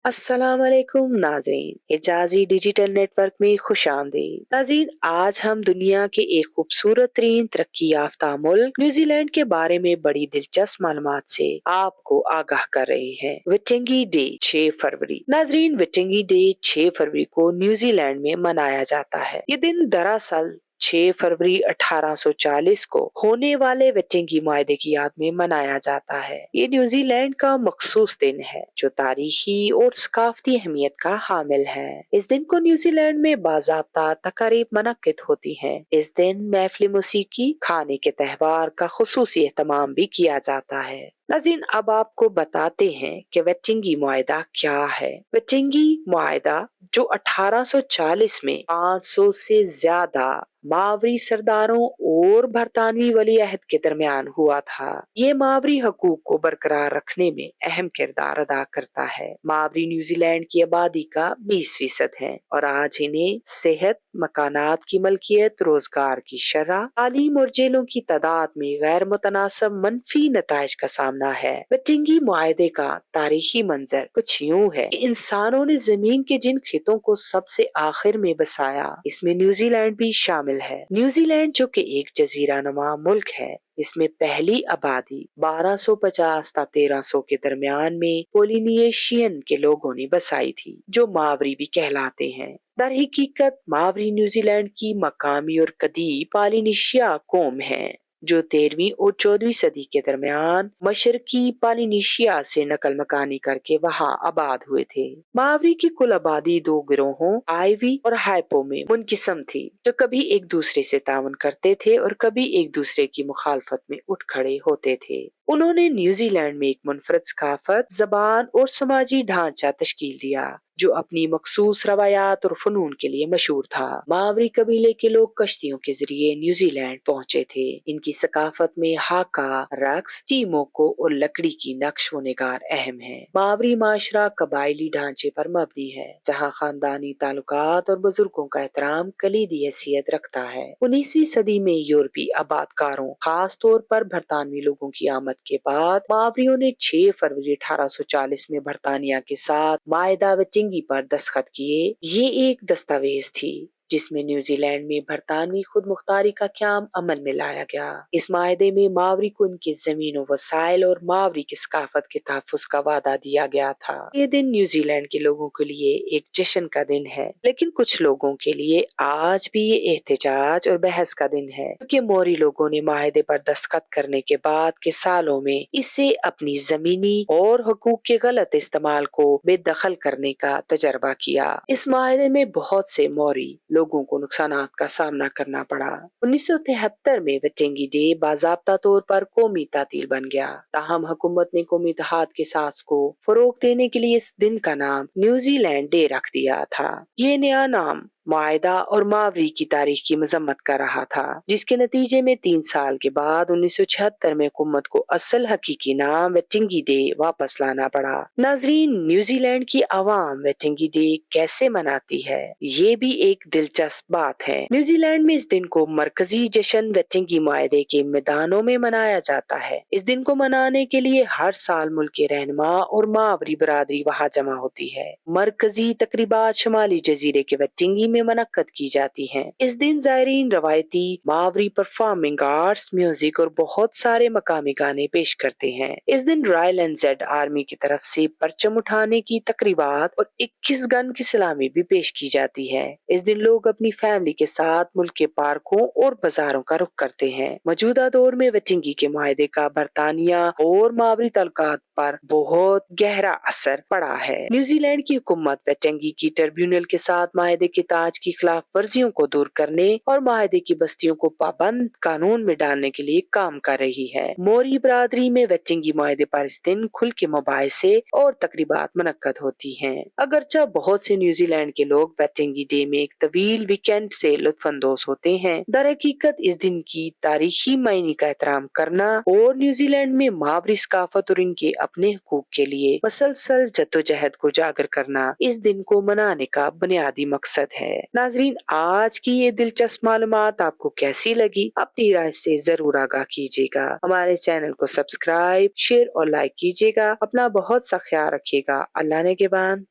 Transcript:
अस्सलाम वालेकुम नाज़रीन, हिजाज़ी डिजिटल नेटवर्क में खुश आमदीद। नाज़रीन, आज हम दुनिया के एक खूबसूरत तरीन तरक्की याफ्ता मुल्क न्यूजीलैंड के बारे में बड़ी दिलचस्प मालूमात से आपको आगाह कर रहे हैं। विटिंगी डे 6 फरवरी। नाज़रीन, विटिंगी डे 6 फरवरी को न्यूजीलैंड में मनाया जाता है। ये दिन दरअसल 6 फरवरी 1840 को होने वाले वेटिंगी माहदे की याद में मनाया जाता है। ये न्यूजीलैंड का मखसूस दिन है जो तारीखी और सकाफती अहमियत का हामिल है। इस दिन को न्यूजीलैंड में बाज़ाब्ता तकारीब मनक्किद होती हैं। इस दिन महफिल मौसीकी, खाने के त्योहार का खुसूसी एहतमाम भी किया जाता है। नाज़रीन, अब आपको बताते हैं कि वेटिंगी मुआहदा क्या है। वेटिंगी मुआहदा जो 1840 में 500 से ज्यादा मावरी सरदारों और बरतानवी वली अहद के दरमियान हुआ था। ये मावरी हकूक को बरकरार रखने में अहम किरदार अदा करता है। मावरी न्यूजीलैंड की आबादी का 20% है और आज इन्हें सेहत, मकानात की मलकियत, रोजगार की शरह, तालीम और जेलों की तादाद में गैर मुतनासिब मनफी नताइज का सामना है। विटिंगी मुआहदे का तारीखी मंजर कुछ यूं है कि इंसानों ने जमीन के जिन खितों को सबसे आखिर में बसाया, इसमें न्यूजीलैंड भी शामिल है। न्यूजीलैंड जो कि एक जजीरा नुमा मुल्क है, इसमें पहली आबादी 1250 ता 1300 के दरमियान में पोलिनेशियन के लोगों ने बसाई थी, जो मावरी भी कहलाते हैं। दर हकीकत मावरी न्यूजीलैंड की मकामी और कदीम पालिनेशिया कौम है जो 13वीं और 14वीं सदी के दरमियान मशरकी पालिनेशिया से नकल मकानी करके वहां आबाद हुए थे। मावरी की कुल आबादी दो गिरोहों आईवी और हाइपो में मुनकिस्म थी, जो कभी एक दूसरे से ताउन करते थे और कभी एक दूसरे की मुखालफत में उठ खड़े होते थे। उन्होंने न्यूजीलैंड में एक मुनफरद सकाफत, जबान और समाजी ढांचा तश्कील दिया जो अपनी मखसूस रवायात और फनून के लिए मशहूर था। मावरी कबीले के लोग कश्तियों के जरिए न्यूजीलैंड पहुंचे थे। इनकी सकाफत में हाका, रक्स, टीमोको और लकड़ी की नक्श व निगार अहम है। मावरी माशरा कबायली ढांचे पर मबनी है, जहाँ खानदानी ताल्लुकात और बुजुर्गों का एहतराम कलीदी हैसियत रखता है। 19वीं सदी में यूरोपीय आबादकारों, खास तौर पर बरतानवी लोगों की आमद के बाद मावरियों ने 6 फरवरी 1840 में बरतानिया के साथ मायदा विटिंगी पर दस्तखत किए। ये एक दस्तावेज थी जिसमें न्यूजीलैंड में बरतानवी खुद मुख्तारी का क़याम अमल में लाया गया। इस मायदे में मावरी को उनकी जमीनों, वसाइल और मावरी की सकाफत के तहफ़्फ़ुज़ का वादा दिया गया था। ये दिन न्यूजीलैंड के लोगों के लिए एक जश्न का दिन है, लेकिन कुछ लोगों के लिए आज भी ये एहतजाज और बहस का दिन है, क्योंकि मोरी लोगों ने माहदे पर दस्तखत करने के बाद के सालों में इसे अपनी जमीनी और हकूक के गलत इस्तेमाल को बेदखल करने का तजर्बा किया। इस माहदे में बहुत से मोरी लोगों को नुकसानात का सामना करना पड़ा। 1973 में विटिंगी डे बाज़ाब्ता तौर पर कौमी तातील बन गया। ताहम हुकूमत ने कौमी इत्तेहाद के साथ को फरोग देने के लिए इस दिन का नाम न्यूजीलैंड डे रख दिया था। ये नया नाम मायदा और मावरी की तारीख की मजम्मत कर रहा था, जिसके नतीजे में 3 साल के बाद 1976 में हुकूमत को असल हकीकी नाम वेटिंगी डे वापस लाना पड़ा। नाजरीन, न्यूजीलैंड की आवाम वेटिंगी डे कैसे मनाती है, ये भी एक दिलचस्प बात है। न्यूजीलैंड में इस दिन को मरकजी जश्न वेटिंगी माहदे के मैदानों में मनाया जाता है। इस दिन को मनाने के लिए हर साल मुल्क के रहनुमा और मावरी बरादरी वहाँ जमा होती है। मरकजी तकरीबात शुमाली जजीरे के वेटिंगी में मनक्कद की जाती हैं। इस दिन ज़ायरीन रवायती मावरी परफॉर्मिंग आर्ट्स, म्यूजिक और बहुत सारे मकामी गाने पेश करते हैं। इस दिन रॉयल एनजेड आर्मी की तरफ से परचम उठाने की तकरीबात और 21 गन की सलामी भी पेश की जाती है। इस दिन लोग अपनी फैमिली के साथ मुल्क के पार्कों और बाजारों का रुख करते हैं। मौजूदा दौर में वेटिंगी के माहदे का बरतानिया और मावरी तल्कात पर बहुत गहरा असर पड़ा है। न्यूजीलैंड की हुकूमत वेटिंगी की ट्रिब्यूनल के साथ माहदे के ताज की खिलाफ वर्जियों को दूर करने और माहदे की बस्तियों को पाबंद कानून में डालने के लिए काम कर रही है। मोरी बरादरी में वेटिंगी माहदे पर इस दिन खुल के मुबाहिसे और तकरीबात मुनक्कद होती हैं। अगरचा बहुत से न्यूजीलैंड के लोग वेटिंगी डे में एक तवील वीकेंड से लुत्फानंदोज होते हैं, दर हकीकत इस दिन की तारीखी मायने का एहतराम करना और न्यूजीलैंड में मावरी सकाफत और इनके अपने हकूक के लिए मसलसल जद्दोजहद को उजागर करना इस दिन को मनाने का बुनियादी मकसद है। नाजरीन, आज की ये दिलचस्प मालूमात आपको कैसी लगी, अपनी राय से जरूर आगाह कीजिएगा। हमारे चैनल को सब्सक्राइब, शेयर और लाइक कीजिएगा। अपना बहुत सा ख्याल रखिएगा। अल्लाह ने के बाद।